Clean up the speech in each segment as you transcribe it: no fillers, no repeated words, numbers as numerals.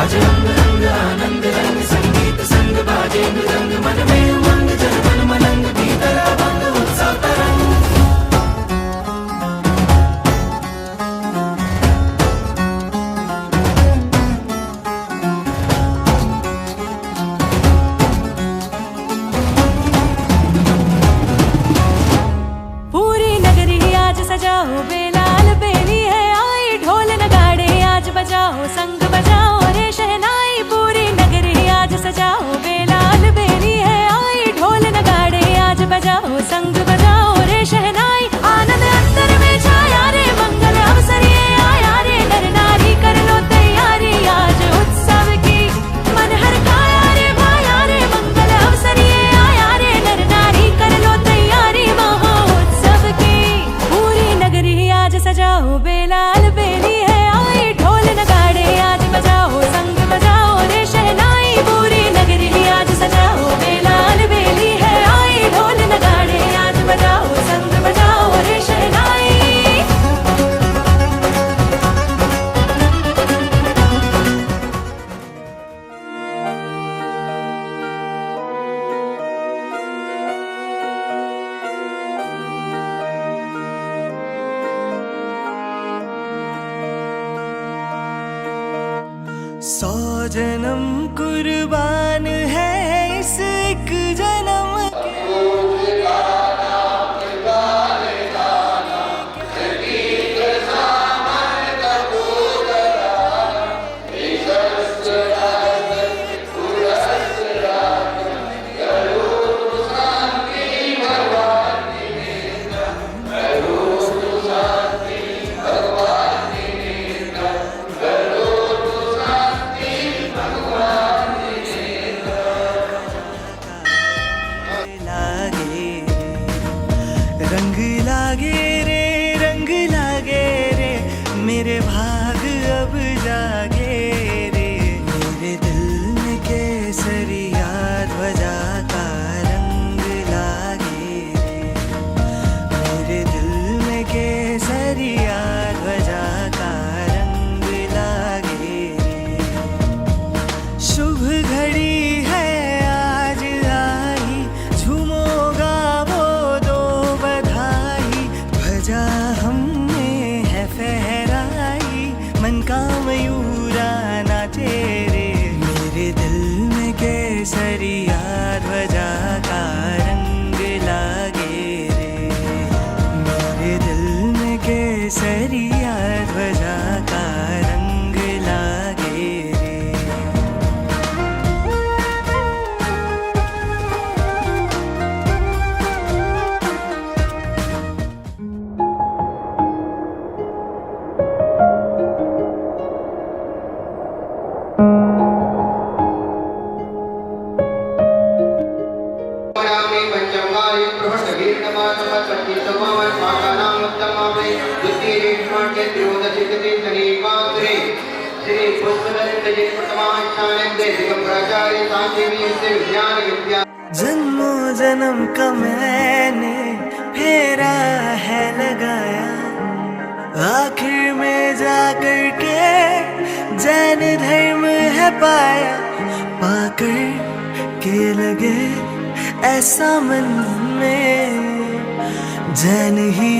आज रंग रंग आनंद रंग संगीत संग बाजे मृदंग मन में उमंग जन मन मलंग भीतर अभंग उत्सव तरंग। पूरी नगरी आज सजाओ बेलाल बेली है आई, ढोल नगाड़े आज बजाओ संग बजाओ रे शहनाई। पूरी नगरी आज सजाओ बेलाल बेली है आई, ढोल नगाड़े आज बजाओ संग बजाओ रे शहनाई। आनंद अंतर में छाया रे मंगल अवसर ये आया रे, नर नारी कर लो तैयारी आज उत्सव की। मन हर खाया रे भाया रे मंगल अवसर ये आया रे, नर नारी कर लो तैयारी महा उत्सव की। पूरी नगरी आज सजाओ बेलाल बेली है आई, ढोल नगाड़े आज बजाओ संग बजाओ रे शहनाई। पूरी नगरी आज सजाओ बेलाल बेली है आई, ढोल नगाड़े आज बजाओ संग बजाओ रे शहनाई। सौ जन्म कुर्बान है इस एक जन्म रंग लागे रे, रंग लागे रे, मेरे भाग अब जागे रे। मेरे दिल में केसरिया ध्वजा का रंग लागे रे, मेरे दिल में केसरिया ध्वजा का रंग लागे रे। शुभ घड़ी है आज आई, झूमो गावो दो बधाई। ध्वजा हमने है फहराई, मन का मयूरा नाचे रे। मेरे दिल में केसरिया ध्वजा का रंग लागे रे, मेरे दिल में केसरिया ध्वजा का रंग लागे रे। जन्मों जन्म का मैंने फेरा है लगाया, आखिर में जाकर के जैन धर्म है पाया। पाकर के लगे ऐसा मन में, जैन ही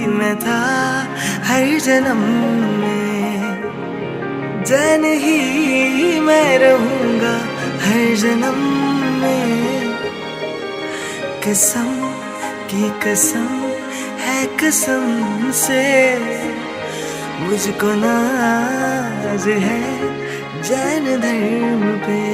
मैं था हर जन्म में, जैन ही मैं रहूंगा हर जन्म में। कसम की कसम है कसम से, मुझको नाज है जैन धर्म पे।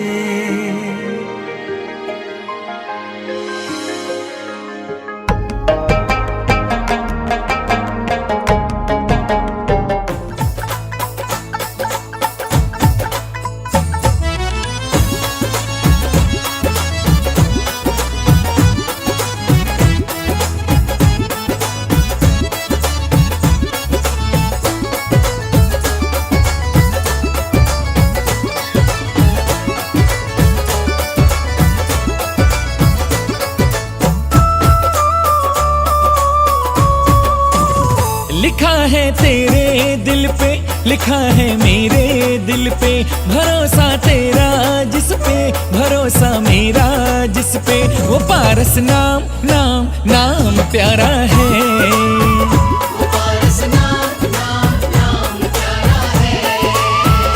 लिखा है तेरे दिल पे लिखा है मेरे दिल पे, भरोसा तेरा जिस पे, भरोसा मेरा जिस पे, वो पारस नाम नाम नाम प्यारा है। पारस नाम नाम नाम प्यारा है।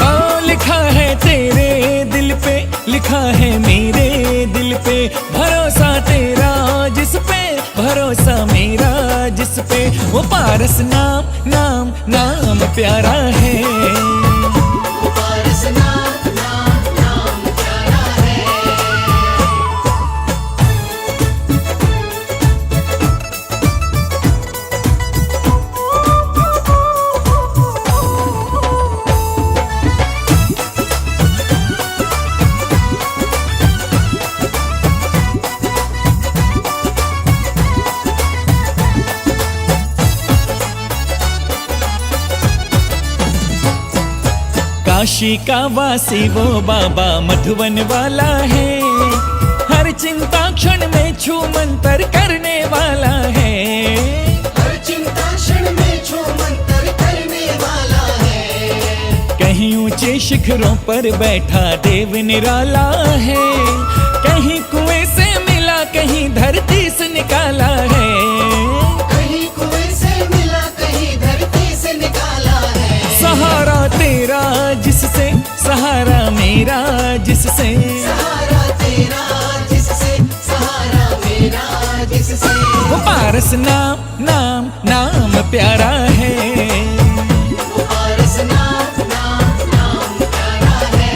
ओ लिखा है तेरे दिल पे, लिखा है मेरे दिल पे, भरोसा तेरा जिस पे, भरोसा मेरा जिस पे, वो पारस नाम नाम नाम प्यारा है। पारस नाम नाम नाम प्यारा है। काशी का वासी वो बाबा मधुवन वाला है, हर चिंता क्षण में छू मंतर करने वाला है। हर चिंता क्षण में छू मंतर करने वाला है। कहीं ऊंचे शिखरों पर बैठा देव निराला है, कहीं कुएं से मिला कहीं धरती से निकाला है। कहीं कुएं से मिला कहीं धरती से निकाला है। सहारा तेरा जिससे, सहारा मेरा जिससे, सहारा तेरा जिससे, सहारा मेरा जिससे, वो पारस नाम नाम नाम प्यारा है। पारस नाम नाम नाम प्यारा है।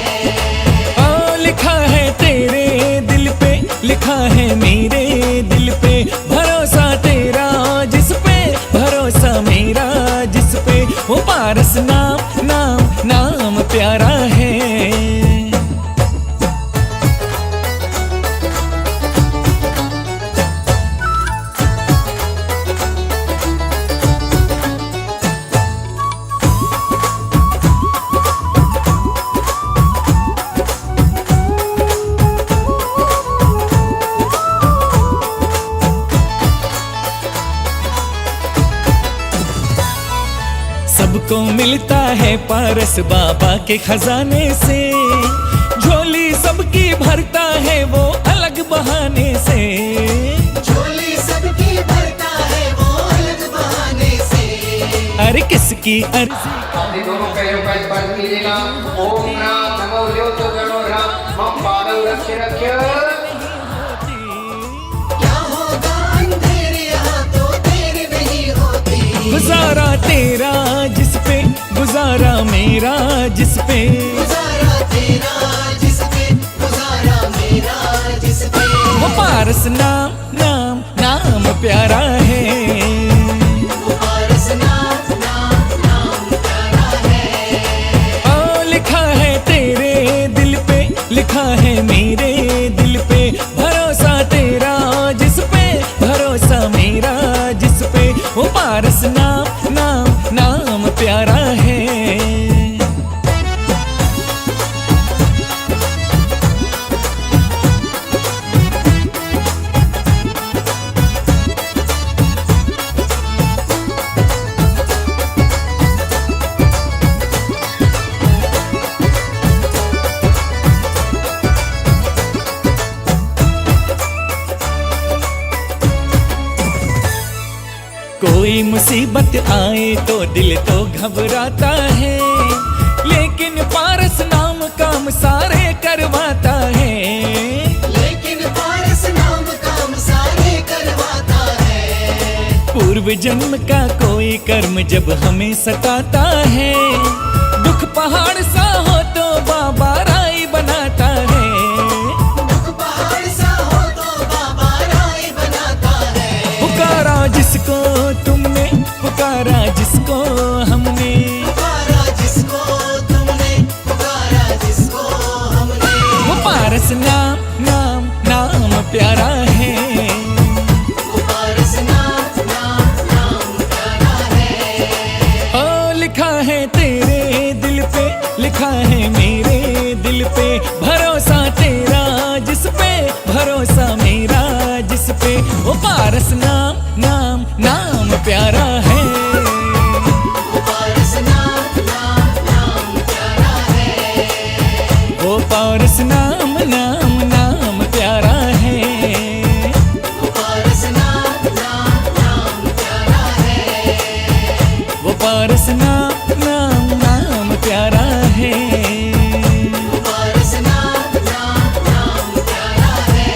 ओ लिखा है तेरे दिल पे, लिखा है मेरे दिल पे, भरोसा तेरा जिस पे, भरोसा मेरा जिस पे, वो पारस नाम नाम नाम प्यारा है। सबको मिलता है पारस बाबा के खजाने से, झोली सबकी भरता है वो अलग बहाने से। झोली सबकी भरता है वो अलग बहाने से। अरे किसकी अर्जी, अपने दोनों पैरों का स्पर्श कीजिएगा। ओम राम नमो ज्योतो गणो राम मम पादौ रक्ष रक्ष। क्या होगा अंधेरे हाथों तेरे नहीं होती। गुजारा तेरा जिस पे, गुजारा मेरा जिस पे, गुजारा तेरा जिस पे, गुजारा मेरा जिस पे, वो पारस नाम नाम नाम प्यारा है। पारस नाम नाम नाम प्यारा है। ओ लिखा है तेरे दिल पे, लिखा है मेरे दिल पे, भरोसा तेरा जिस पे, भरोसा मेरा जिस पे, वो पारस नाम नाम नाम प्यारा है। कोई मुसीबत आए तो दिल तो घबराता है, लेकिन पारस नाम काम सारे करवाता है। लेकिन पारस नाम काम सारे करवाता है। पूर्व जन्म का कोई कर्म जब हमें सताता है, दुख पहाड़ सा हो तो बाबा राई बनाता है। दुख पहाड़ सा हो तो बाबा राय बनाता है। पुकारा जिसको तुमने, पुकारा जिसको हमने, पुकारा जिसको तुमने, पुकारा जिसको हमने, वो पारस नाम नाम नाम प्यारा है। पारस नाम नाम नाम प्यारा है। ओ लिखा है तेरे दिल पे, लिखा है मेरे दिल पे, भरोसा तेरा जिस पे, भरोसा मेरा जिस पे, वो पारस नाम नाम नाम प्यारा है। पारस नाम नाम पारस नाम नाम नाम प्यारा है, वो पारस नाम नाम नाम प्यारा है, वो पारस नाम नाम नाम प्यारा है। वो पारस नाम नाम नाम प्यारा है।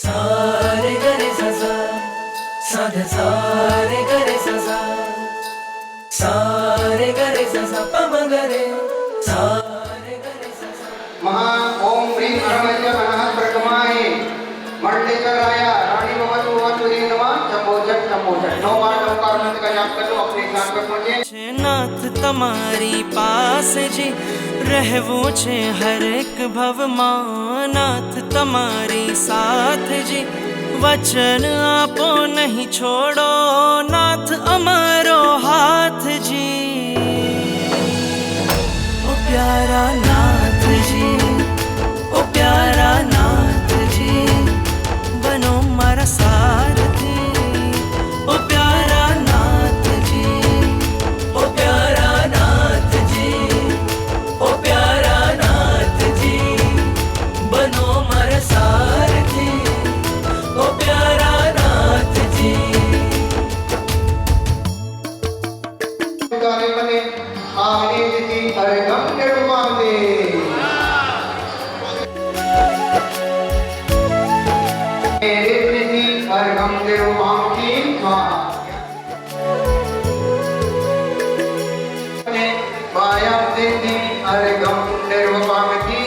सारे गरे ससा साधे सारे गरे ससा सारे गरे ससा पम गरे सारे गरे ससा। महा ओम ह्रीं अरमल्य अनाथ प्रगमाय मंडलेश्वराय रानी भवतु भवतु रे नमः। चंबोजट चंबोजट 9 बार 9 का मंत्र का जाप कर लो, अपने ज्ञान पर पहुंचे। नाथ तमारी पास जी रहवो छे हर एक भव मां, नाथ तमारी साथ जी वचन आपो नहीं छोड़ो, नाथ अमारो हाथ जी। ओ प्यारा नाथ जी, ओ प्यारा नाथ जी, बनो मारा सारथी। ओ प्यारा नाथ जी, ओ प्यारा नाथ जी, ओ प्यारा नाथ जी, बनो मारा सारथी। ओ प्यारा नाथ जी। गाने बने आने जी हर गम निर्वादे। मेरे प्रीति हर गम निर्वादी माया देती हर गम निर्वादी।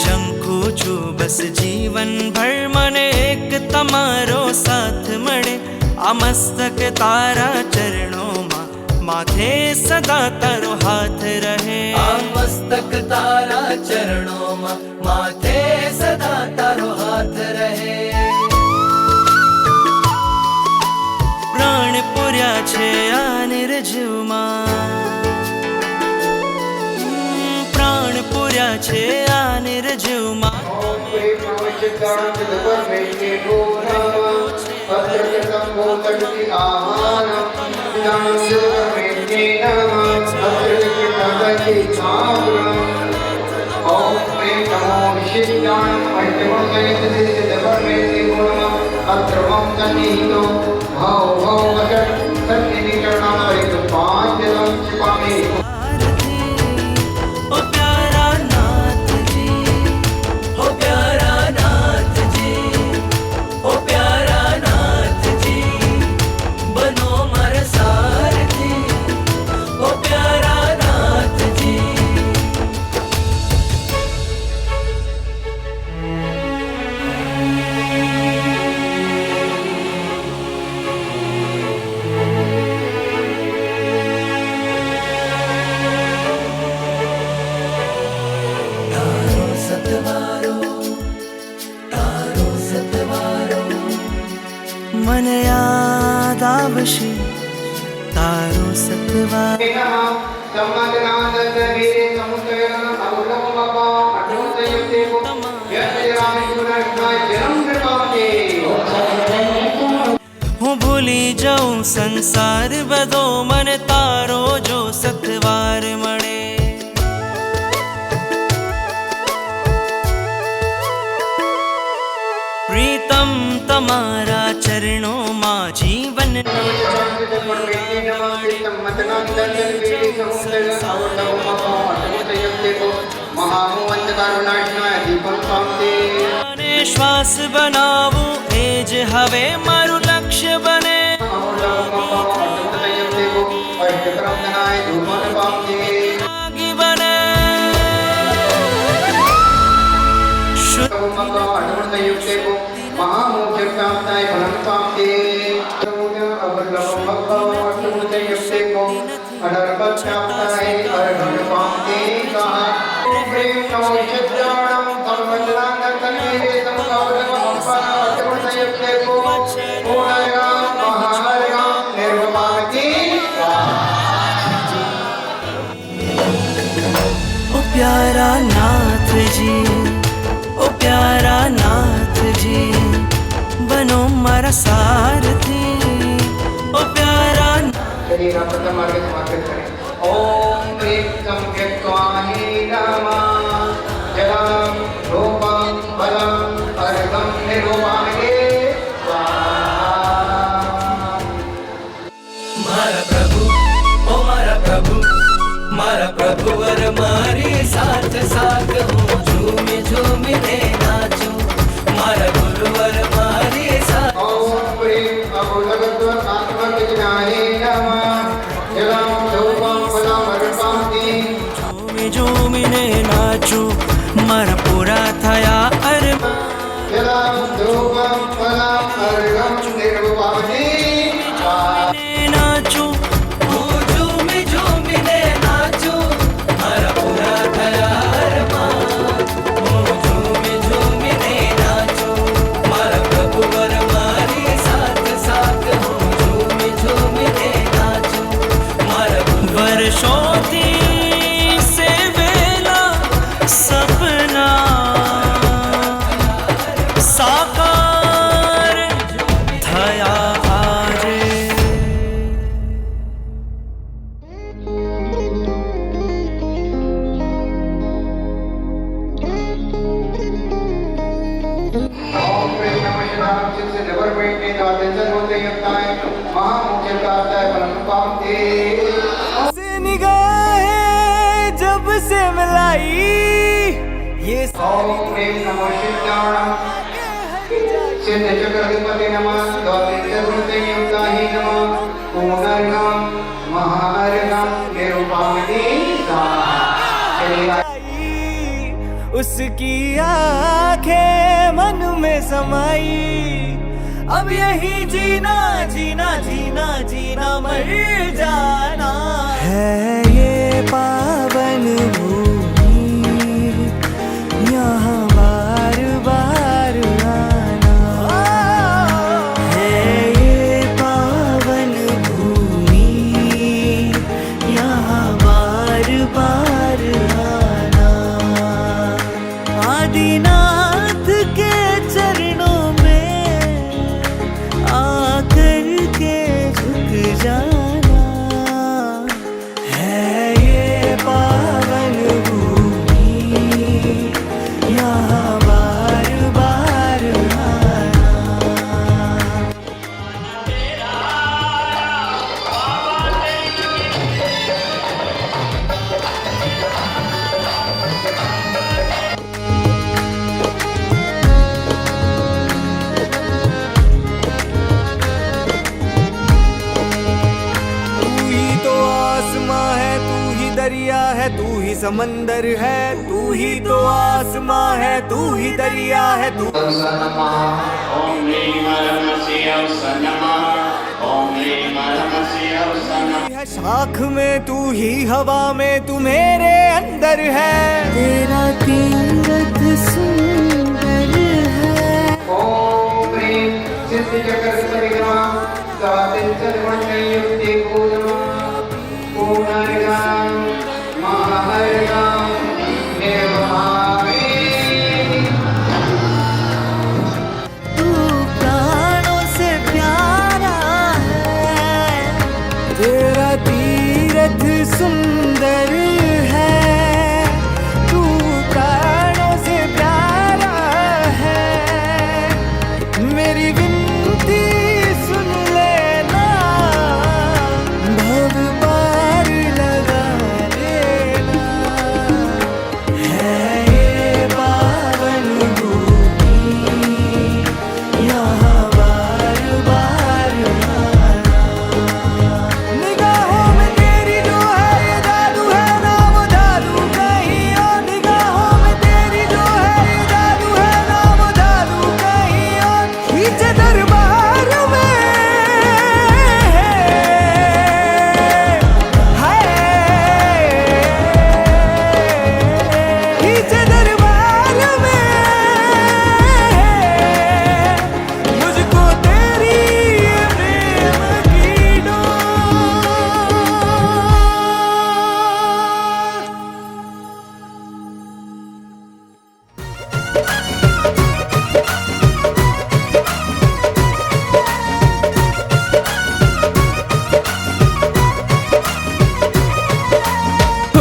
जंखू छू बस जीवन भर मने एक तमारो साथ मळे, आ मस्तक तारा चरणों मां माथे सदा तारो हाथ रहे। आ मस्तक तारा चरणों मां माथे सदा तारो हाथ रहे। प्राण पुर्या छे आ निर्जीव मां, प्राण पुर्या छे आ निर्जीव मां। ओ प्यारा नाथ जी, ओ प्यारा नाथ जी, ओ प्यारा नाथ जी, बनो मारा सारथी। ओ प्यारा नाथ जी। तारो सतवारो तारो सतवारो मन याद आवशे तारो सतवार। હું ભૂલી જાઉં સંસાર બધો, મને તારો જો સતવાર મળે। प्रीतम तमारा चरणों मां जीवन ने श्वास बनावू एज हवे मारू लक्ष्य बने। आगे बने देखो पूर्णगाम महागाम निर्विवाद की ओ प्यारा नाथ जी, ओ प्यारा नाथ जी, बनो मारा सारथी। ओ प्यारा चलिए आप प्रथम मार्ग समर्पित करें। ओम ह्रीं संज्ञत्वाहि नमः जलं रूपं बलं अर्घं निरूपामहे स्वाहा। मारा प्रभु, ओ मारा प्रभु, मारा प्रभु वर मारे साथ साथ हूँ, झूमे झूमे ने नाचो, मारा गुरुवर मारे साथ। ओम ह्रीं अभूतगतवत्आत्मविज्ञाने नमः जलं रूपं बलं अर्घं झूमी झूमीने नाचू, मारा पूरा थया अरमान। जलं रूपं बलं अर्घं निरूपामहे स्वाहा। नाचू झूमे झूमे ने नाचो, मारा पूरा थया अरमान। झूमे झूमे ने नाचो, मारा प्रभु वर मारे साथ साथ हूँ, झूमे झूमे ने नाचो, मारा वर्षों थी से वेला सपना साकार थया आजे। ओम ह्रीं नमः शिवाय जिससे never बैठने का टेंशन होते ही अपना है महामुख्य का आता है परम पामते। से निगाहें जब से मिलाई ये ओम ह्रीं नमः शिवाय सिद्ध चक्रधिपति नमः द्वादश होते ही अपना ही नमः पूर्णगम महार्घम निरूपामहे स्वाहा। चलिए उसकी आंखें मन में समाई, अब यही जीना जीना जीना जीना मर जाना है। ये पावन भूमि यहाँ बार बार आना है। ये पावन भूमि यहाँ बार बार आना। आदिनाथ के चरणों में आकर के झुक जाना है। ये पावन भूमि यहाँ बार बार आना। तू ही तो आसमां है, तू ही दरिया है, तू ही समंदर है, तू ही तो आसमां है, तू ही दरिया है, तू ओम ह्रीं नमः नमः। ओम ह्रीं नमः। है शाख में तू ही, हवा में तू मेरे अंदर है। तेरा तीरथ सुंदर है। ओम ह्रीं सिद्ध चक्रधिपति नमः द्वादश होते ही युक्ति पूर्णगम महार्घम निरूपामहे। तू प्राणों से प्यारा है, तेरा तीरथ सुंदर है। तू प्राणों से प्यारा है, मेरी विनती सुन लेना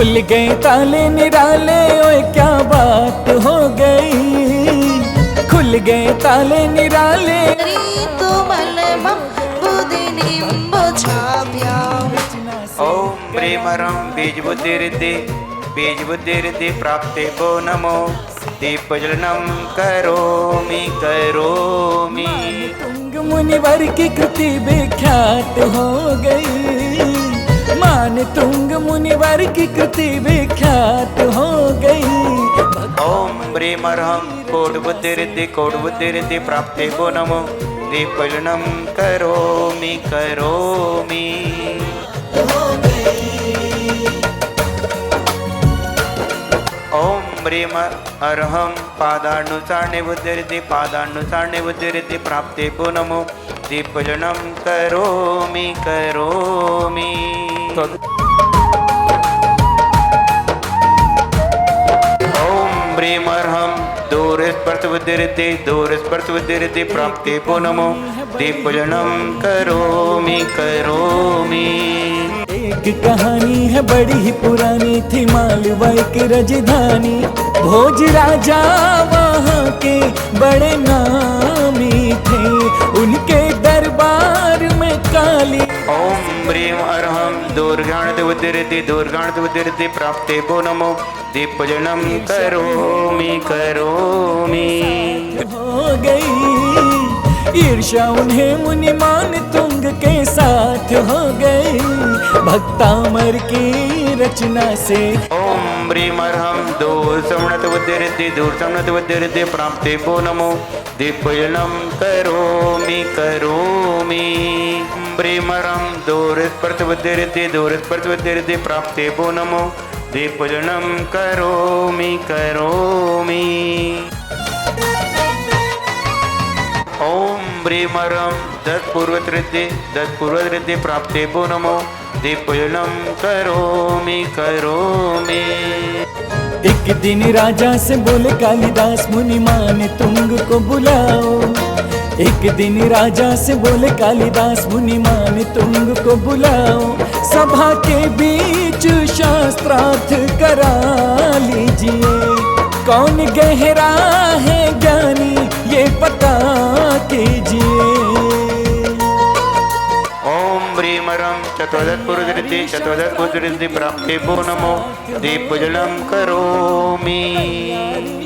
खुल गए ताले निराले, ओए क्या बात हो गई, खुल गए ताले निराले। ओम ब्रीमरं बीज बुद्धि रिद्धि प्राप्ते वो नमो दीपजलनं करोमि करोमि। तुंग मुनिवर की कृति विख्यात हो गई, मान तुंग मुनिवर की कृति विख्यात हो गई। ओम ब्रीमरं कोट बुद्धि रिद्धि प्राप्ते वो नमो दीपजलनं करोमि करोमि। ओम ब्रीम अर्हं पादानुसारणे बुद्धि रिद्धि प्राप्ते वो नमो दीपजनं करोमि करोमि। ओम ब्रीम अर्हं दूरस्पर्श बुद्धि रिद्धि प्राप्ते वो नमो दीपजनं करोमि करोमि। एक कहानी है बड़ी ही पुरानी, थी मालवा की राजधानी, भोज राजा वहाँ के बड़े नामी थे, उनके दरबार में काली। ओम ब्रीम अर्हं दुर्गाणत बुद्धि रिद्धि प्राप्ते वो नमो दीपजनं करोमि करोमि। हो गई ईर्ष्या उन्हें मुनिमान तुंग के साथ हो गई, भक्तामर की रचना से। ओम ब्रीम अर्हं दूर समणत बुद्धि रिद्धि प्राप्ते वो नमो दीपजनं करोमि करोमि। ब्रीम अर्हं दूर स्पर्श बुद्धि रिद्धि प्राप्ते वो नमो दीपजनं करोमि करोमि। ओम ब्रीमरं दस पूर्वत रिद्धि प्राप्ते वो नमो दीपजनं करोमि करोमि। एक दिन राजा से बोले कालिदास, मुनि मान तुंग को बुलाओ। एक दिन राजा से बोले कालिदास, मुनि मान तुंग को बुलाओ। सभा के बीच शास्त्रार्थ करा लीजिए, कौन गहरा है ज्ञानी ये पता कीजिए। ओम ब्रीमरं चतुर्दश पुरुष रिद्धि प्राप्ते वो नमो दीपजलं करोमि।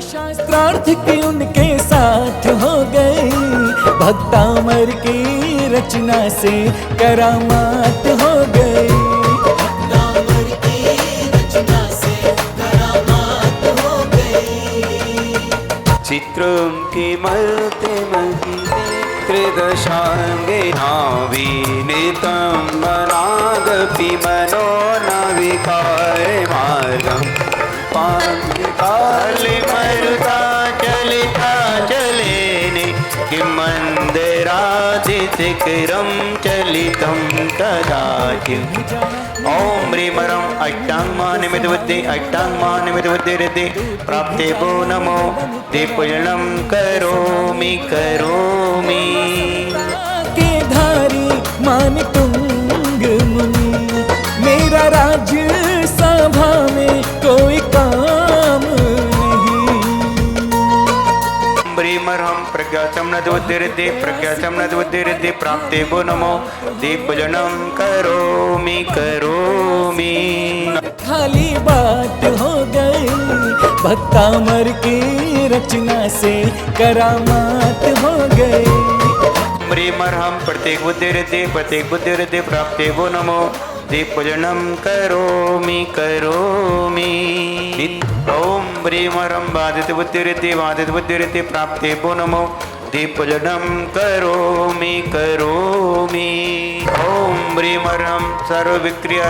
शास्त्रार्थ की उनके साथ हो गई, भक्तामर की रचना से करामात हो गई। चित्रं की मल्ते त्रिदशांगे नावीनितं मनागपि मनो न विकारे मार्गं पांकाले मरुता चलिता चलेने किं मंदिरादिशिखरं चलितं कदाचित्। ओम ब्रीमरं अष्टांगमानिमित बुद्धि रिद्धि प्राप्ते वो नमो दीपजलं करोमि करोमि। के धारी मान तुंग मुनि, मेरा राज्य सभा में कोई काम नहीं। ब्रीमरं प्रज्ञासम्नत बुद्धि रिद्धि प्राप्ते वो नमो दीपजनं करोमि करोमि। खाली बात हो गई, भक्तामर की रचना से करामात हो गई। ब्रीमरं प्रत्येक बुद्धि रिद्धि प्राप्ते वो नमो दीपजनं करोमि करोमि। ओम ब्रीमरं बाधित बुद्धि रिद्धि प्राप्ते वो नमो दीपजनं करोमि करोमि। ओम ब्रीमरं सर्वविक्रिया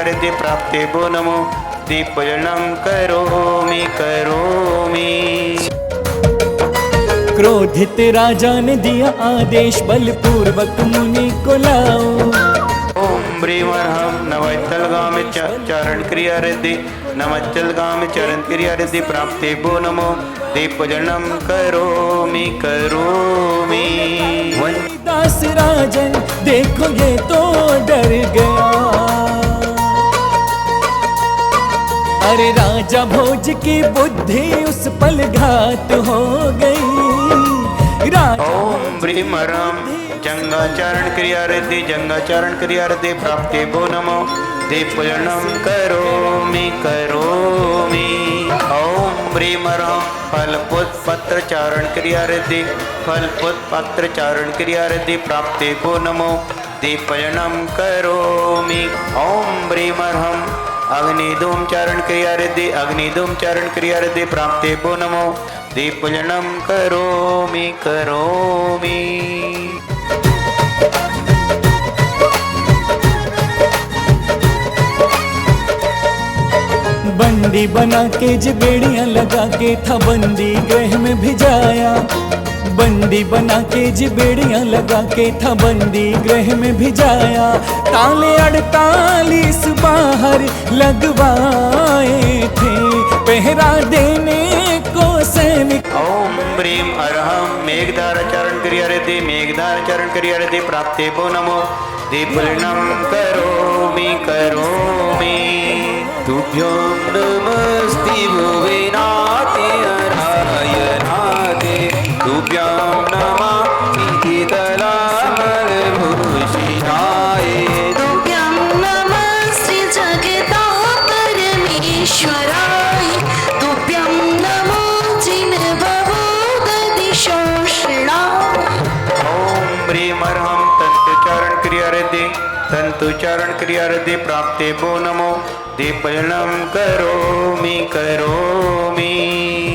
रिद्धि प्राप्ते वो नमो दीपजनं करोमि करोमि। क्रोधित राजा ने दिया आदेश, बलपूर्वक मुनि को लाओ। ओम ब्रीमरं नवचलगामि चरण क्रिया रिद्धि प्राप्ते वो नमो दीपजनं करोमि करोमि। दास राजन देखो ये तो डर गया, अरे राजा भोज की बुद्धि उस पल घात हो गई। ओम ब्रीम हरम जंगाचरण क्रिया रिद्धि जंगाचरण क्रिया रिद्धि प्राप्ति भो नमो दीपूजनम करोमि करोमि। ओम ब्रीम हरम फल पुष्प पत्र चारण क्रिया रिद्धि फल पुष्प पत्र चारण क्रिया रिद्धि प्राप्ति भो नमो दीपूजनम करोमि। ओम ब्रीम हरम अग्निधूम चारण क्रिया रिद्धि अग्निधूम चारण क्रिया रिद्धि प्राप्ति भो नमो दीपूजनम करोमि करोमि। बंदी बना के जबेड़ियां लगा के था बंदी गृह में भिजाया। बंदी बना के जबेड़ियां लगा के था बंदी गृह में भिजाया। ताले 48 बाहर लगवाए थे पहरा देने को सैनिक। ओम ब्रीम अरहम मेघधार चरण क्रिया रिद्धि मेघधार चरण क्रिया रिद्धि प्राप्ति भो नमो दीपूजनम करोमि करोमि। तुभ्यो नमस्ते भुवे नाते नारायणाते तुभ्यां नमः शीतलामलभूषिताय तुभ्यं नमस्ते जगता परमेश्वराय तुभ्यं नमो जिनबहुदधिशोषणाय। ओम ब्रीम अरहम तंतुचारण क्रिया रिद्धि तंतुचारण क्रिया रिद्धि प्राप्ति भो नमो दीपूजनम करोमि करोमि।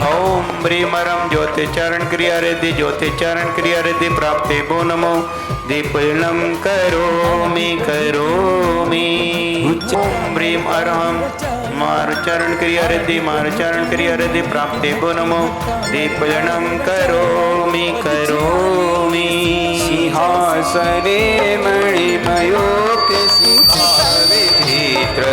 ओम ब्रीम अरहम ज्योतिचारण क्रिया रिद्धि ज्योतिचारण क्रिया रिद्धि प्राप्ति भो नमो दीपूजनम करोमि करोमि। ओम ब्रीम अरहम मारुचरण क्रिया रिद्धि मारुचरण क्रिया रिद्धि प्राप्ति भो नमो दीपूजनम करोमि करोमि। सिंहासने मणिमयोक विचित्र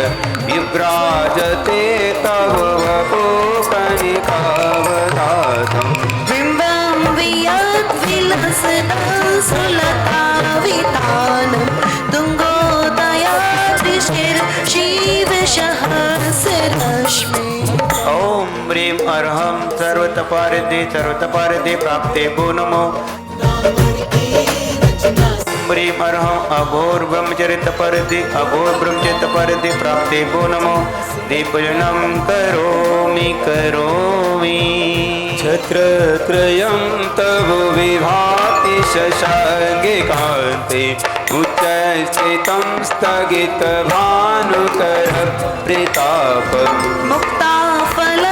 विभ्राजते तव वपुकनिकावदातम् बिम्बं वियद्विलसता सुलतावितानं तुङ्गोदयाद्रिशिरशिवसहस्ररश्मि। ओम ब्रीम अरहम सर्वतपारिद्धि सर्वतपारिद्धि प्राप्ते भो नमो ब्रीम अरहम अघोर ब्रह्मचरित परिधि अघोर ब्रह्मचरित परिधि प्राप्ते भो नमो दीपूजनम करोमि करोमि। छत्रत्रयं तव विभाति शशाङ्गे कान्ते उच्चस्थितं स्थगित भानुकर प्रताप मुक्ताफल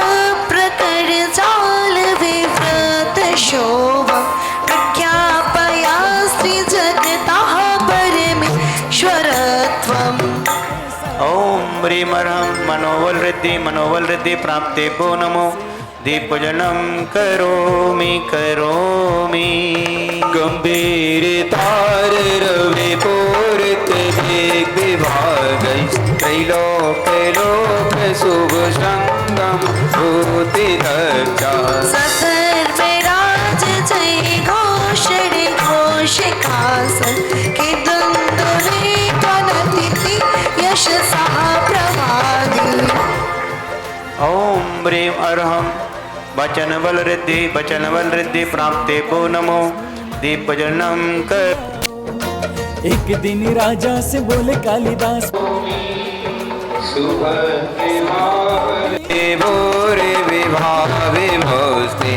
प्रकर जाल विव्रत शोभा प्रख्यापया श्री जगतः परमेश्वरत्वम्। ओम ब्रीम अरहम मनोबल रिद्धि प्राप्ते भो नमो दीपूजनम करोमि करोमि। गंभीर तार रवि पूरित वेग विभागै त्रैलोक लोक शुभ संगम भूति दक्षा ससर्वराज जय घोषण घोषिकासन के दुंदुरे कनतिथि यशसा प्रभादी। ओम ब्रीम अरहम वचन बल रिद्धि प्राप्ते भो नमो दीपूजनम कर। एक दिन राजा से बोले कालिदास भोरे विभावे भोस्ते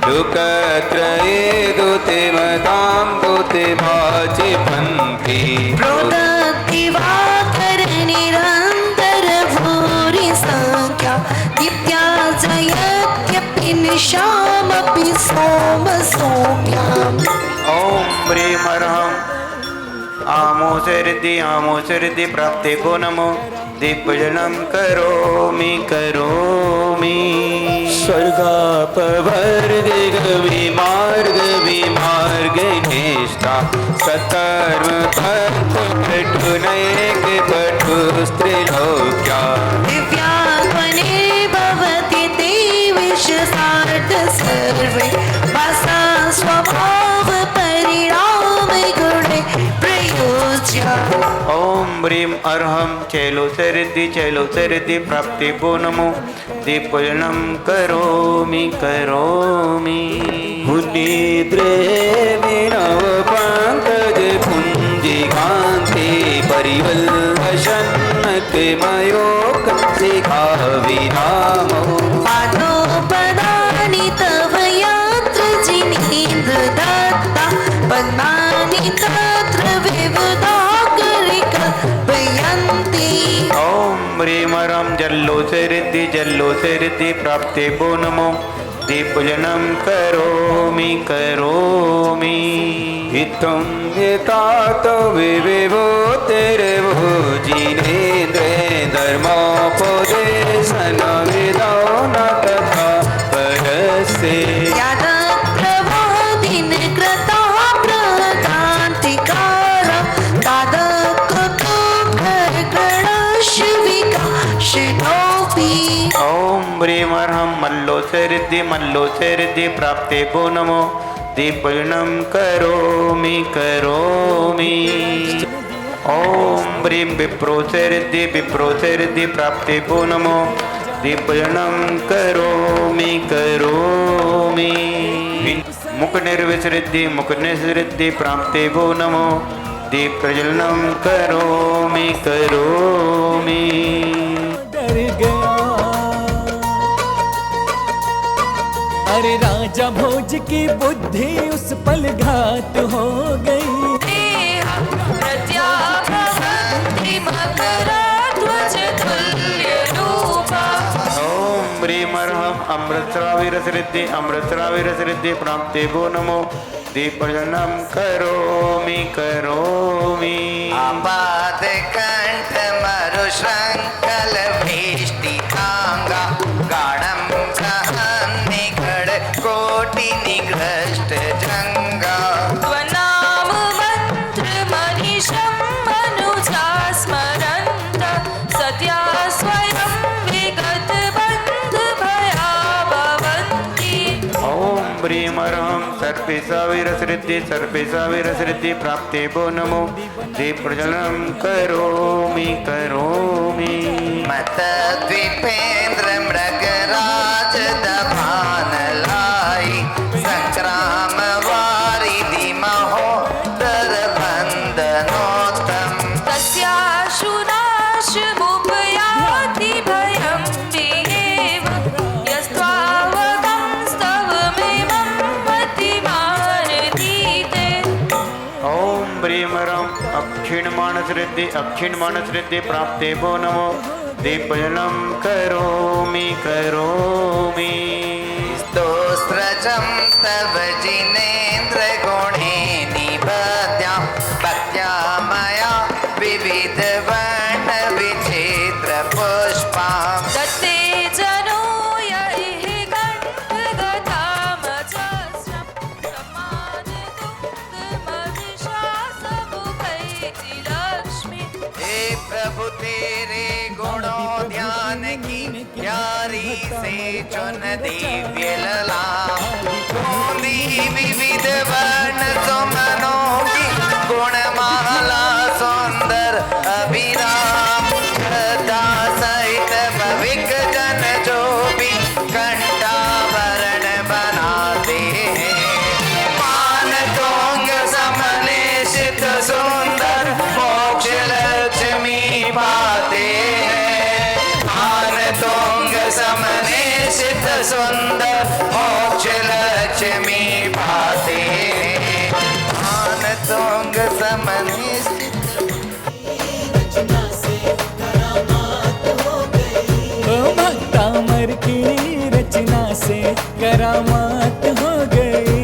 लोकत्रये दूते मतां दूते भाचे पंथी प्रोदक्तिवाकर निरन्तर भूरि संख्या दिव्या जयत्यपि निशामपि सोम सौम्याम्। ओम ब्रीम अरहम आमोस रिद्धि प्राप्ते भो नमो दीपूजनम करोमि करोमि। स्वर्गापवर्ग विमार्ग विमार्ग निष्ठा सतर्म पटुनैक पटु स्त्रीलोक्या दिव्यात्मने भवति ते विश्वसार्थ सर्वे वासा स्वभाव परिणाम गुणे प्रयोज्य। ओम ह्रीं अर्हं चैलोसरिद्धि चैलोसरिद्धि प्राप्ति भो नमो दीपजनं करोमि करोमि निद्रे विनव पंकज पुंजी कांति परिवल्लशन्नक मयोक शिखा विरामो पादोपदानि तव यत्र जिनेन्द्र दत्ता पद्मानि तत्र विविधाकरिकल्पयन्ति ॐ ह्रीं अर्हं जल्लोसरिद्धि जल्लोसरिद्धि प्राप्ते भो नमो दीपजनं करोमि करोमि इत्थं एतात विविभो तेरवो जिनेन्द्रे धर्मोपदेशन विदो न तथा परस्ते यादप्रवादिन कृता प्रकान्तिकार तादकुतुभगणशिविकाशिनोऽपि ॐ ह्रीं अर्हं मल्लोसरिद्धि मल्लोसरिद्धि प्राप्ते भो नमो दीपजनं करोमि करोमि ॐ ह्रीं विप्रोसरिद्धि विप्रोसरिद्धि प्राप्ते भो नमो दीपजनं करोमि करोमि मुखनिर्विसरिद्धि मुखनिर्सिद्धि प्राप्ते भो नमो दीपजनं करोमि करोमि डर गया अरे राजा भोज की बुद्धि उस पल घात हो गई ॐ ह्रीं अर्हं अमृतस्राविरसरिद्धि अमृतस्राविरसरिद्धि प्राप्ते भो नमो दीपजनं करोमि करोमि आपादकण्ठ मरुशङ्कल भीष्टिताङ्गा गाढं सहं निगड कोटि निघ्रष्ट जङ्गा त्वनाम मन्त्र मनीषं मनुजा स्मरन्त सत्या स्वयं विगत बन्ध भया भवन्ति ॐ ह्रीं अर्हं सर्पेशाविरसरिद्धि सर्पेशाविरसरिद्धि प्राप्ते भो नमो दीपजनं करोमि करोमि मत द्वीपेन्द्र मृगराज दभानलाई संक्राम वारिधि महोदर बन्धनोत्तम तस्याशुनाशमुपयाति भयं विहेव यस्त्वावगंस्तवमिमं मतिमानतीते ॐ ह्रीं अर्हं अक्षिणमानसरिद्धि अक्षिणमानसरिद्धि प्राप्ते भो नमो दीपजनं करोमि करोमि स्तोत्रजं तव जिनेन्द्र गुणे निबध्या भक्त्या मया विविध वर्ण विचित्र पुष्पां दत्ते जनो यैः कण्ठगतामजस्रं प्रमादतुङ्गमहिषासमुपैति लक्ष्मी हे प्रभु तेरे गुणों ध्यान की प्यारी से चुन दिव्य लला बोली विविध वर्ण सुमनों की गुणमाला सुंदर अभिराम श्रद्धा सहित भविक जन जो भी कंठाभरण बनाते हैं मान तोंग समलेशित सुंदर मोक्ष लक्ष्मी पाते हैं मान तोंग समलेशित सुंदर मोक्ष लक्ष्मी पाते हैं मान तोंग समलेशित ओ भक्ता मर की रचना से करामात हो गई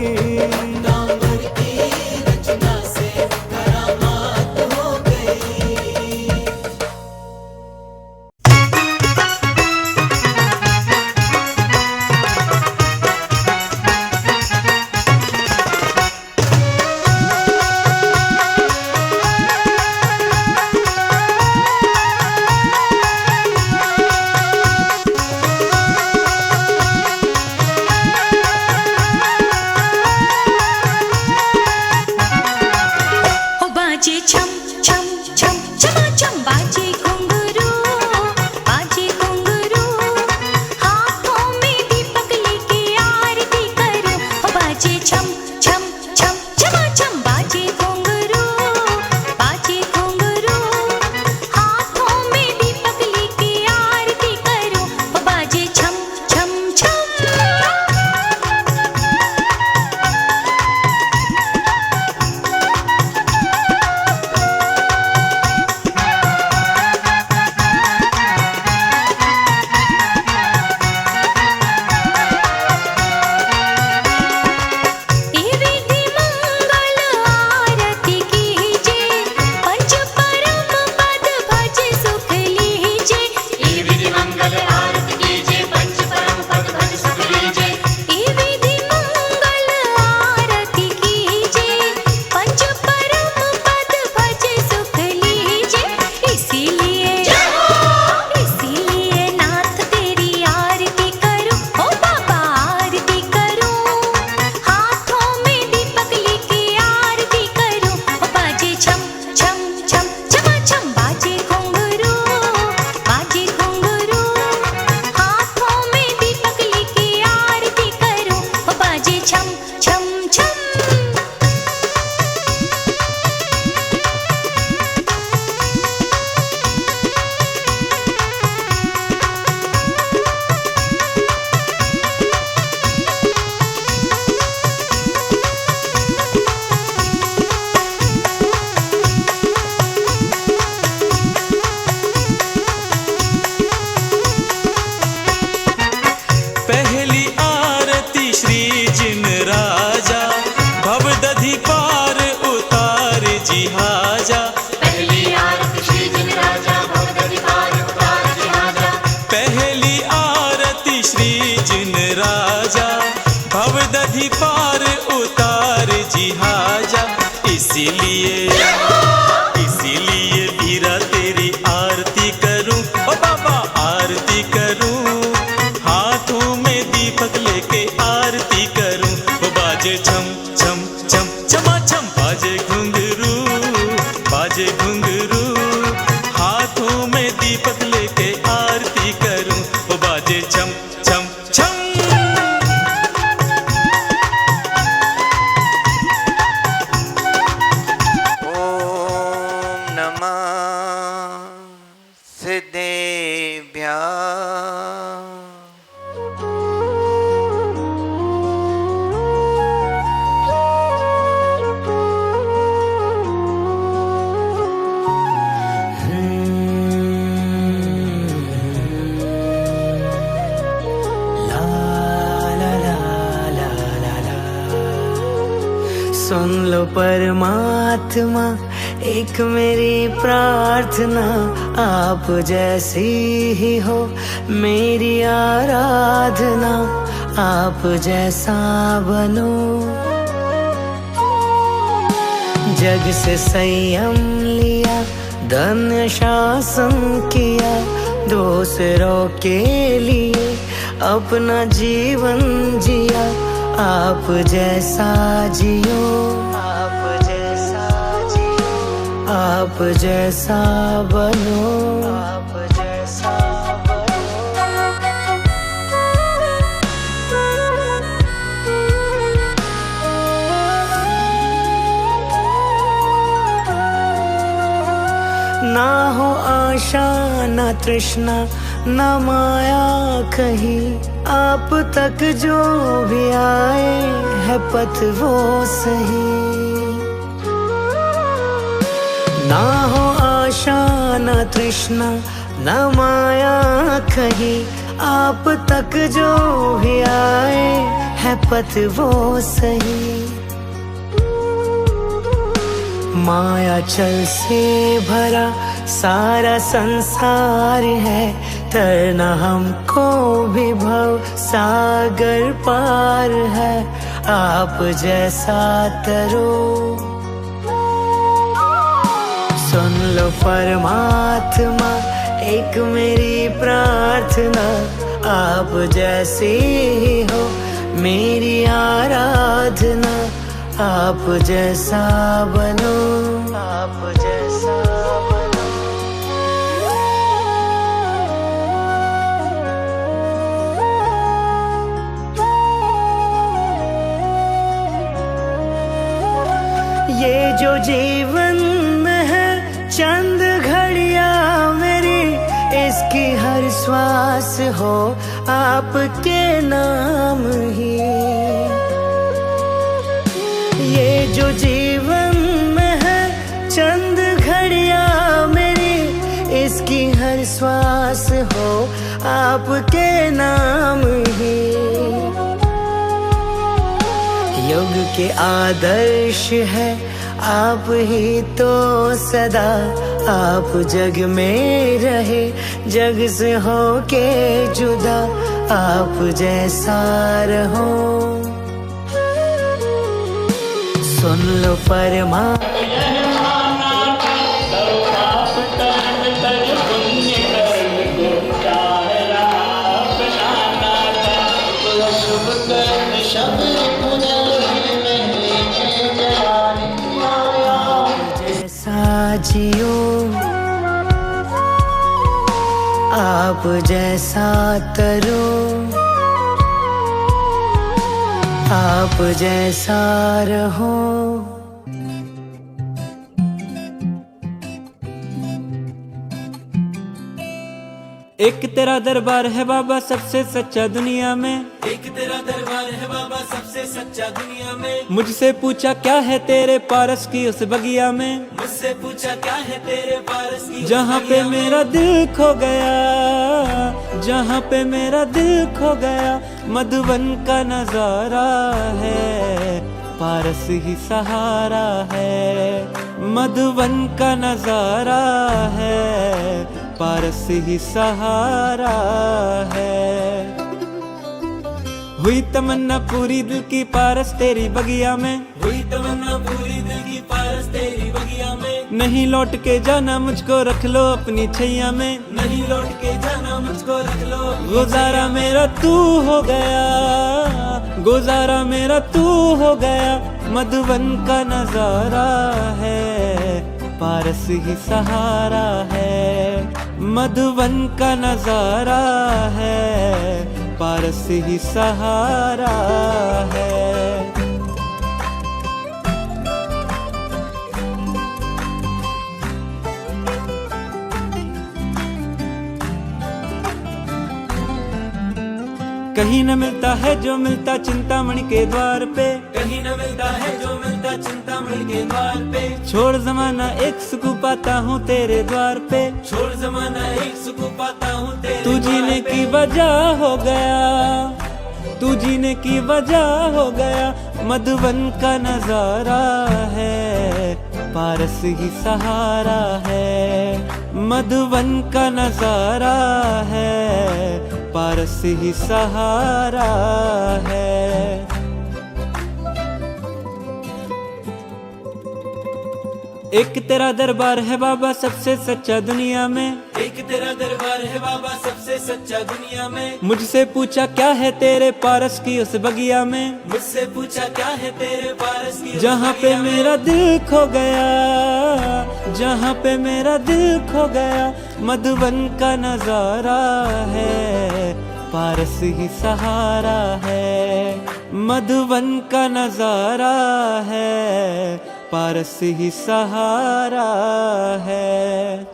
ओ बाजे छम छम छम छमा छम दधी पार उतार जी हाजा। पहली आरती श्री जिन राजा भवदधि पार उतार जी हाजा। पहली आरती श्री जिन राजा भवदधि पार उतार जी हाजा। इसीलिए वीरा तेरी आरती करूं, ओ बाबा आरती करूं, हाथों में दीपक लेके आरती करूं। वो बाजे छम छम छम छमा छम, बाजे घुंघरू बाजे घुंघरू, हाथों में दीपक लेके आरती करूं। वो बाजे छम छम छम। ओम नमः सिद्धेभ्यः। सुन लो परमात्मा एक मेरी प्रार्थना, आप जैसी ही हो मेरी आराधना, आप जैसा बनो। जग से संयम लिया, धन्य शासन किया, दूसरों के लिए अपना जीवन जिया, आप जैसा जियो, आप जैसा जियो, आप जैसा बनो, आप जैसा ना हो आशा ना तृष्णा ना माया कहीं, आप तक जो भी आए है पथ वो सही। ना हो आशा ना तृष्णा ना माया कहीं, आप तक जो भी आए है पथ वो सही। माया चल से भरा सारा संसार है, तरना हमको भी भव सागर पार है, आप जैसा तरो। सुन लो परमात्मा एक मेरी प्रार्थना, आप जैसे ही हो मेरी आराधना, आप जैसा बनो, आप जैसा बनो। ये जो जीवन में है चंद घड़ियां मेरी, इसकी हर श्वास हो आपके नाम ही। ये जो जीवन में है चंद घड़ियां मेरी, इसकी हर श्वास हो आपके नाम ही। युग के आदर्श है आप ही तो सदा, आप जग में रहे जग से हो के जुदा, आप जैसा रहो। सुन लो परमात्मा जैसा जियो, आप जैसा तरो, आप जैसा रहो। एक तेरा दरबार है बाबा सबसे सच्चा दुनिया में, एक तेरा दरबार है बाबा सबसे सच्चा दुनिया में। मुझसे पूछा क्या है तेरे पारस की उस बगिया में, मुझसे पूछा क्या है तेरे पारस की जहाँ पे मेरा दिल खो गया, जहाँ पे मेरा दिल खो गया, मधुबन का नजारा है, पारस ही सहारा है। मधुवन का नजारा है, पारस ही सहारा है। हुई तमन्ना पूरी दिल की पारस तेरी बगिया में, हुई तमन्ना पूरी दिल की पारस तेरी बगिया में। नहीं लौट के जाना मुझको रख लो अपनी छैया में, नहीं लौट के जाना मुझको रख लो। गुजारा मेरा तू हो गया, गुजारा मेरा तू हो गया। मधुवन का नजारा है, पारस ही सहारा है। मधुवन का नजारा है, पारस ही सहारा है। कहीं न मिलता है जो मिलता चिंतामणि के द्वार पे, कहीं न मिलता है जो मिलता चिंतामणि के द्वार पे। छोड़ जमाना एक सुख पाता हूँ तेरे द्वार पे, छोड़ जमाना एक सुख पाता हूँ तेरे। तू जीने की वजह हो गया, तू जीने की वजह हो गया। मधुवन का नजारा है, पारस ही सहारा है। मधुवन का नजारा है, पारस ही सहारा है। एक तेरा दरबार है बाबा सबसे सच्चा दुनिया में, एक तेरा दरबार है बाबा सबसे सच्चा दुनिया में। मुझसे पूछा क्या है तेरे पारस की उस बगिया में, मुझसे पूछा क्या है तेरे पारस की। जहाँ पे मेरा दिल खो गया, जहाँ पे मेरा दिल खो गया। मधुवन का नजारा है, पारस ही सहारा है। मधुवन का नजारा है, पारस ही सहारा है।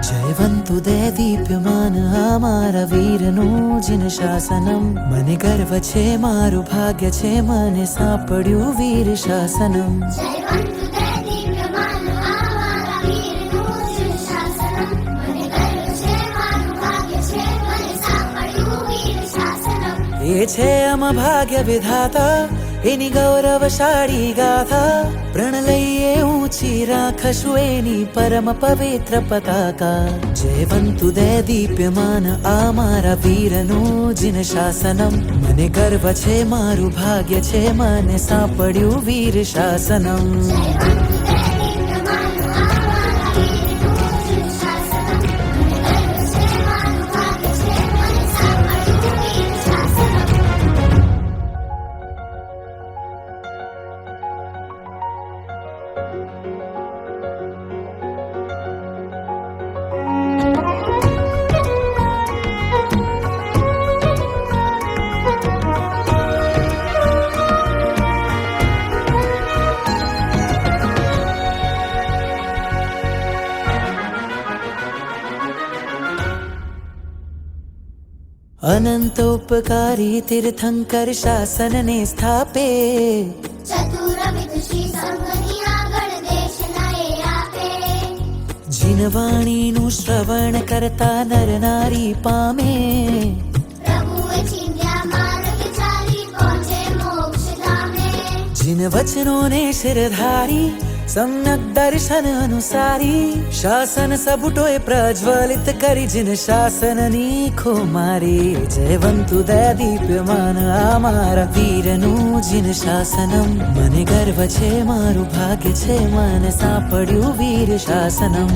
જયવંતુદે દીપ્યમાન અમારા વીરનું જીન શાસનમ. મને ગર્વ છે મારું ભાગ્ય છે મને સાંપડ્યું વીર શાસનમ. એ છે આમાં ભાગ્ય વિધાતા એની ગૌરવશાળી ગાથા. પ્રણ લઈએ ઊંચી રાખશું એની પરમ પવિત્ર પતાકા. જયવંતુદે દીપ્યમાન આ મારા વીરનું જીન શાસનમ. મને ગર્વ છે મારું ભાગ્ય છે મને સાંપડ્યું વીર શાસનમ. अनंतोपकारी तीर्थंकर शासन ने स्थापे. जिन वाणी नु श्रवण करता नर नारी पामे. जिन वचनों ने शिरधारी सम्यक दर्शन अनुसारी. शासन सबुटोए प्रज्वलित करी जिन शासन नीखो मारी. जयवंतुदे दीप्यमान आ मारा वीरनु जिन शासनम. मने गर्व छे मारू भाग्य छे मन सापड्યું वीर शासनम.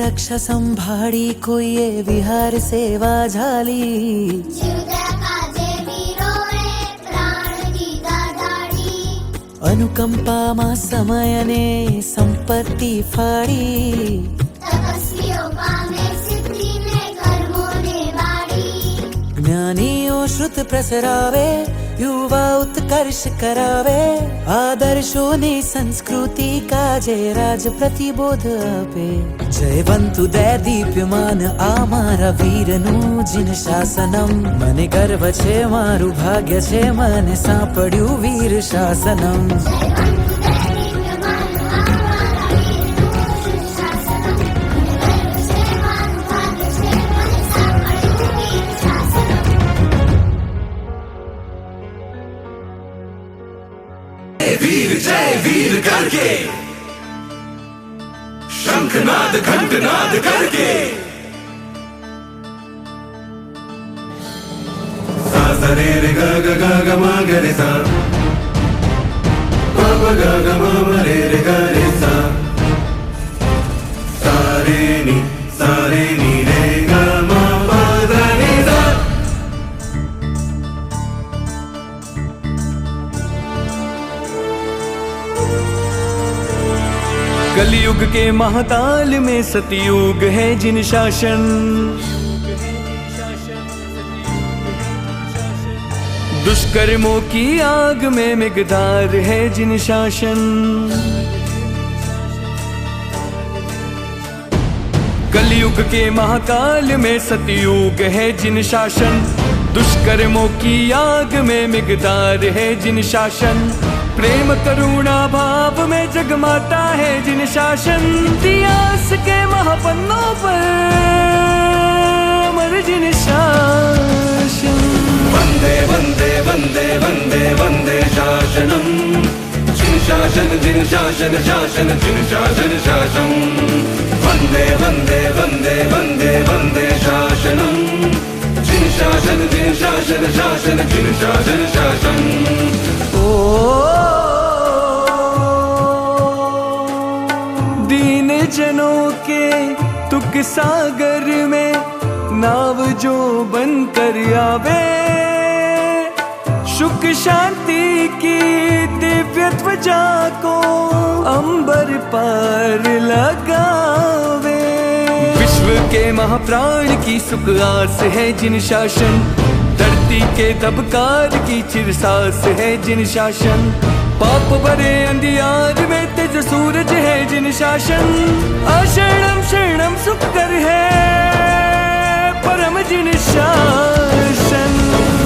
रक्षा संभाळी कोये विहार सेवा झाली अनुकंपा मा समयने संपत्ती फाडी ज्ञानीओ श्रुत प्रसरावे युवा उत्कर्ष करावे आदर्शोने संस्कृती काजे राज प्रतिबोध आपे जयवंतु दे दीप्यमान आमारा वीरनु जिन शासनम मने गर्व छे मारू भाग्य छे मने सांपड्યું वीर शासनम वीर जय वीर करके शंखनाद घंटनाद करके सा सा रे रे ग ग ग ग म ग रे सा प प ग ग म म रे रे ग रे सा रे नी रे ग म प द नी सा कलयुग के महाकाल में सतयुग है जिन शासन दुष्कर्मों की आग में मिगदार है जिन शासन कलयुग के महाकाल में सतयुग है जिन शासन दुष्कर्मों की आग में मिगदार है जिन शासन प्रेम करुणा भाव में जगमाता है जिन शासन इतिहास के महापन्नों पर अमर जिन शासन वंदे वंदे वंदे वंदे वंदे शासनम जिन शासन शासन जिन शासन शासन वंदे वंदे वंदे वंदे वंदे शासनम जिन शासन शासन जिन शासन शासन दीन जनों के तुक सागर में नाव जो बन कर आवे सुख शांति की दिव्य ध्वजा को अंबर पार लगावे विश्व के महाप्राण की सुख आस है जिन शासन धरती के दबकार की चिरसास है जिन शासन पाप भरे अंधियार में तेज सूरज है जिन शासन अशरणम शरणम सुखकर है परम जिन शासन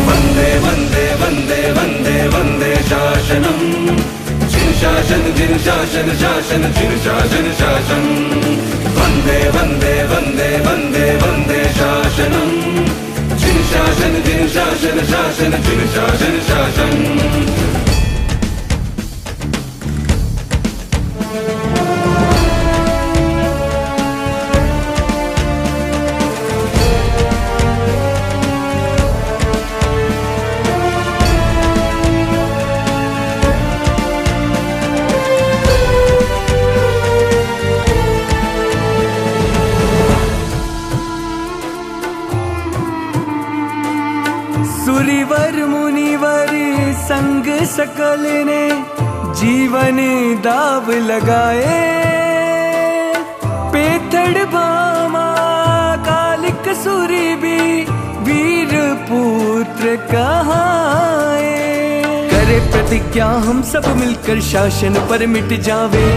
वंदे वंदे वंदे वंदे वंदे शासनम जिन शासन शासन जिन शासन शासन वंदे वंदे वंदे वंदे वंदे शासनम जिन शासन शासन जिन शासन शासन सुरीवर मुनिवर संग सकल ने जीवन दाव लगाए पेथड़ भामा कालिक सुरी भी वीर पुत्र कहाए करे प्रतिज्ञा हम सब मिलकर शासन पर मिट जावे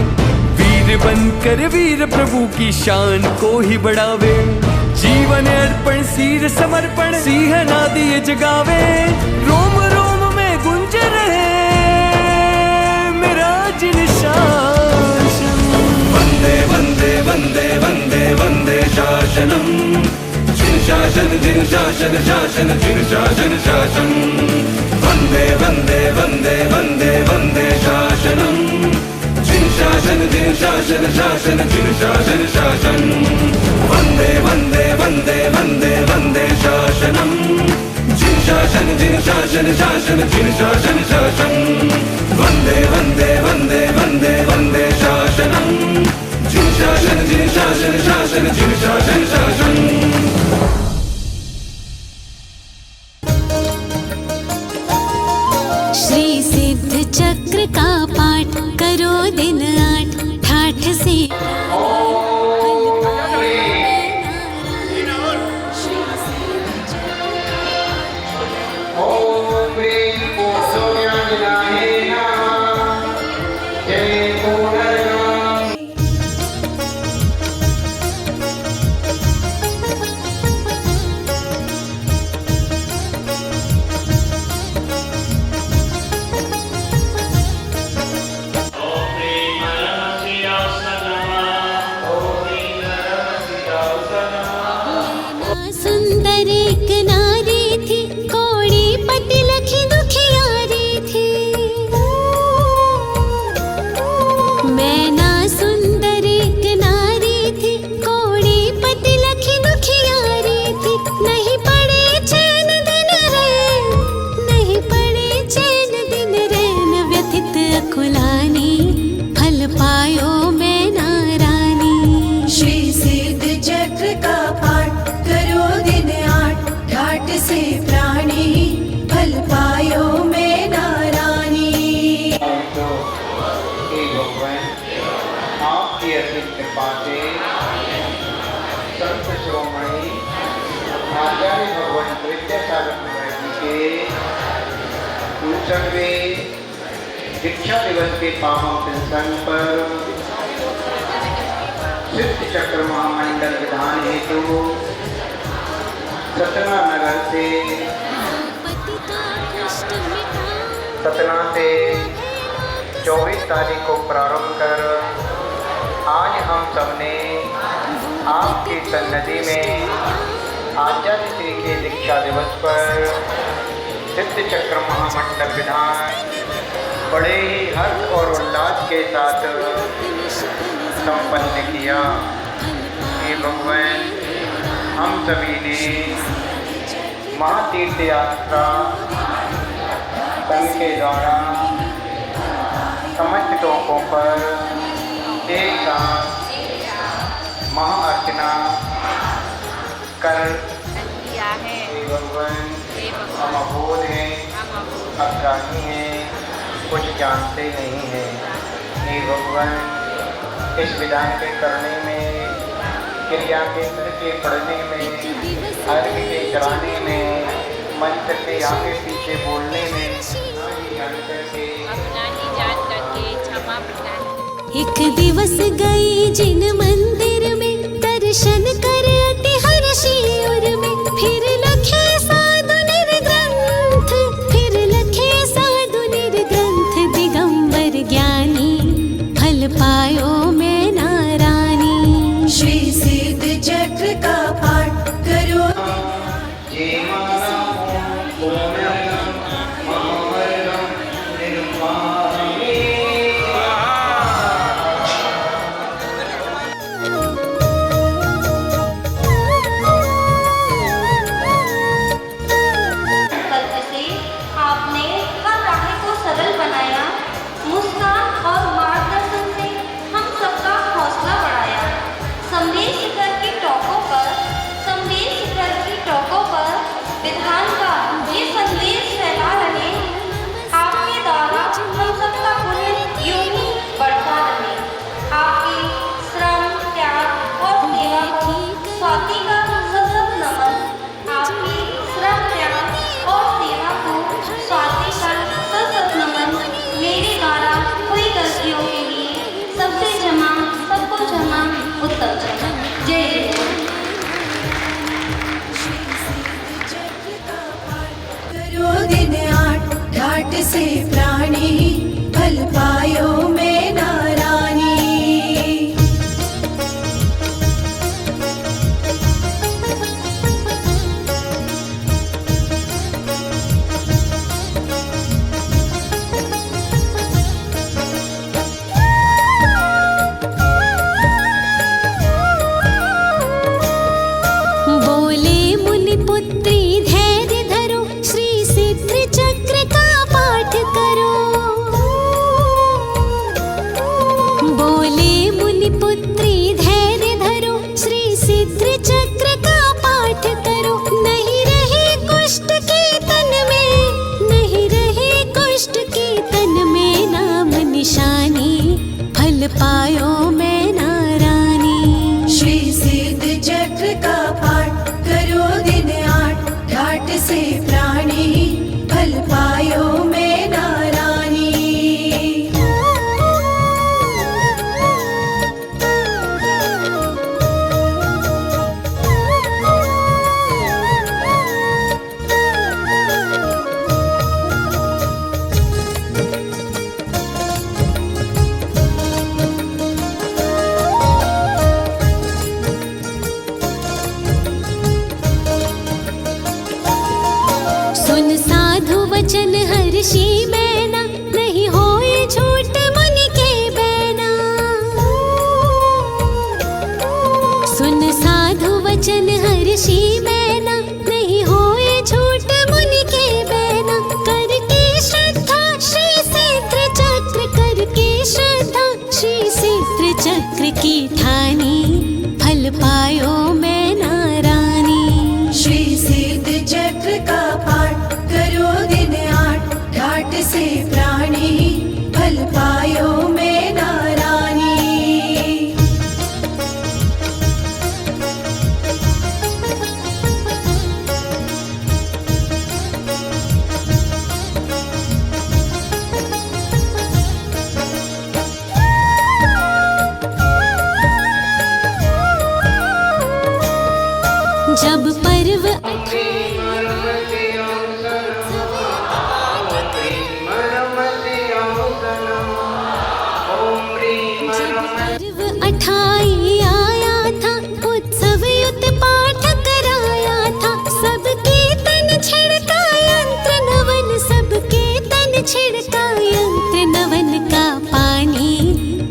वीर बनकर वीर प्रभु की शान को ही बढ़ावे जीवन अर्पण सिर समर्पण सिंह नादी जगावे रोम रोम में गुंज रहे मेरा जिन शासन वंदे वंदे वंदे वंदे वंदे शासनम जिन शासन शासन जिन शासन शासन वंदे वंदे वंदे वंदे वंदे शासनम जिन शासन शासन जिन शासन शासन वंदे वंदे वंदे वंदे वंदे शासनम जिन शासन शासन जिन शासन शासन वंदे वंदे वंदे वंदे वंदे शासनम जिन शासन जिन शासन शासन जिन शासन शासन। श्री सिद्ध चक्र का पाठ करो दिन 8 ठाठ से। ओम ह्रीं पूर्णज्ञानाय नमः। जय पूर्णज्ञान। सुंदर एक नारी थी, कोड़ी पति लखी दुखियारी थी। मैं ना सुंदर एक नारी थी, कोड़ी पति लखी दुखियारी थी। नहीं पड़े चैन दिन रैन, नहीं पड़े चैन दिन रैन। व्यथित अकुलानी फल पायो मैं नारानी। श्री सिद्ध चक्र का पाठ करो दिन 8 ठाठ से प्राणी फल पायो मैं नारानी। तो हे भगवान, आपकी असीम कृपा से संत शिरोमणि आचार्य भगवान विद्यासागर जी के 59वें दीक्षा दिवस के पावन प्रसंग पर सिद्ध चक्र महामंडल विधान हेतु सतना नगर से सतना से 24 तारीख को प्रारंभ कर आज हम सबने आपकी सन्निधि में आचार्य श्री के दीक्षा दिवस पर सिद्ध चक्र महामंडल विधान बड़े ही हर्ष और उल्लास के साथ संपन्न किया। हे भगवान, हम सभी ने महातीर्थ यात्रा संघ के द्वारा समस्त टोकों पर एक साथ महाअर्चना कर दिया है। हे भगवान, हम अबोध हैं, अज्ञानी हैं, कुछ जानते नहीं हैं। हे भगवान, इस विधान के करने में, क्रिया केंद्र के पढ़ने में, अर्घ के चढ़ाने में, मंत्र के आगे पीछे बोलने में अपना ही जान करके क्षमा प्रदान। एक दिवस गई जिन मंदिर में, दर्शन कर अति हर्षी उर में। फिर लखे साधु निर्ग्रंथ, फिर लखे साधु निर्ग्रंथ। दिगंबर ज्ञानी फल पायो मैं नारानी। श्री सिद्ध चक्र का पाठ करो। आपने हर राह को सरल बनाया, मुस्कान और मार्गदर्शन से हम सबका हौसला बढ़ाया। संदेश शिखर की टोकों पर, संदेश शिखर की टोकों पर विधान का ये संदेश फैला रहे। आपके द्वारा हम सबका पुण्य यूं ही बढ़ता रहे। आपके श्रम, त्याग और सेवा को स्वाति का सतत नमन। आपकी श्रम, त्याग और सेवा को स्वाति का सतत नमन। मेरे द्वारा हुई गलतियों के लिए सबसे क्षमा, सबको क्षमा, उत्तम क्षमा। जय जय। करो दिन 8 ठाठ से प्राणी फल पायो मैं नारानी। पुत्री धैर्य धरो, श्री सिद्ध चक्र का पाठ करो। हर्षी मैना नहीं होए झूठ मुनि के बैना। सुन साधु वचन हर्षी मैना नहीं होए झूठ मुनि के बैना। करके श्रद्धा श्री क्षेत्र चक्र करके श्रद्धा श्री क्षेत्र चक्र की ठानी फल पायो मैना रानी। श्री सिद्ध चक्र का पाठ करो दिन 8 ठाट से प्राणी फल पायो मैना रानी। जब पर्व पर्व 28 आया था उत्सव युत पाठ कराया था। सबके तन छिड़का यंत्र नवन सबके तन छिड़का यंत्र नवन का पानी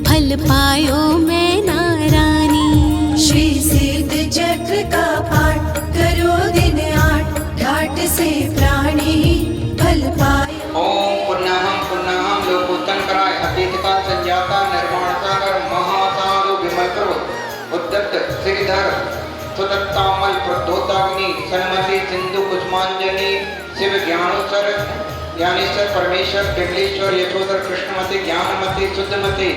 फल पायो मैना रानी। श्री सिद्ध चक्र का पाठ करो दिन 8 ठाट से प्राणी फल पायो। ओम पुनः लोकोत्तन कराय अतीत का संजाता निर्माण सागर महासागु विमल करो उद्दत श्रीधर सुदत्तामल प्रदोताग्नि सन्मति सिंधु कुसुमांजलि शिव ज्ञानोत्सर ज्ञानेश्वर परमेश्वर पिंगलेश्वर यशोधर कृष्णमति ज्ञानमति शुद्धमति।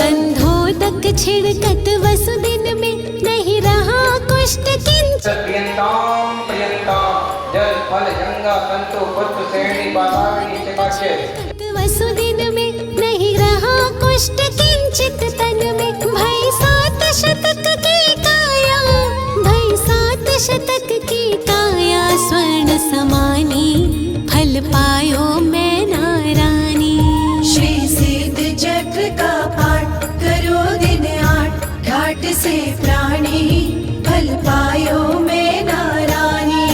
गंधोदक छिड़कत वसुदिन में नहीं रहा कुष्ठ किंच। प्रियंताम प्रियंताम जल फल जंगा संतो पुष्प श्रेणी बासाग्नि चकाचय। वसुदिन में नहीं रहा कुष्ठ किंचित तन में। भई 7 शतक की काया भई 7 शतक की काया स्वर्ण समानी फल पायो मैना रानी। श्री सिद्ध चक्र का पाठ करो दिन 8 ठाट से प्राणी फल पायो मैना रानी।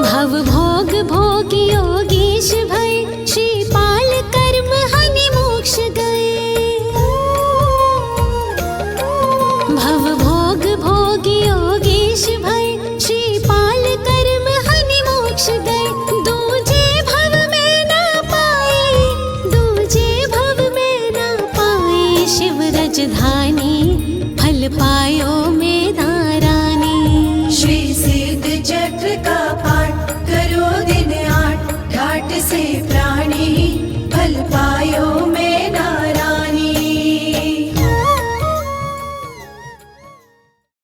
भव भोग भोग योगीश भय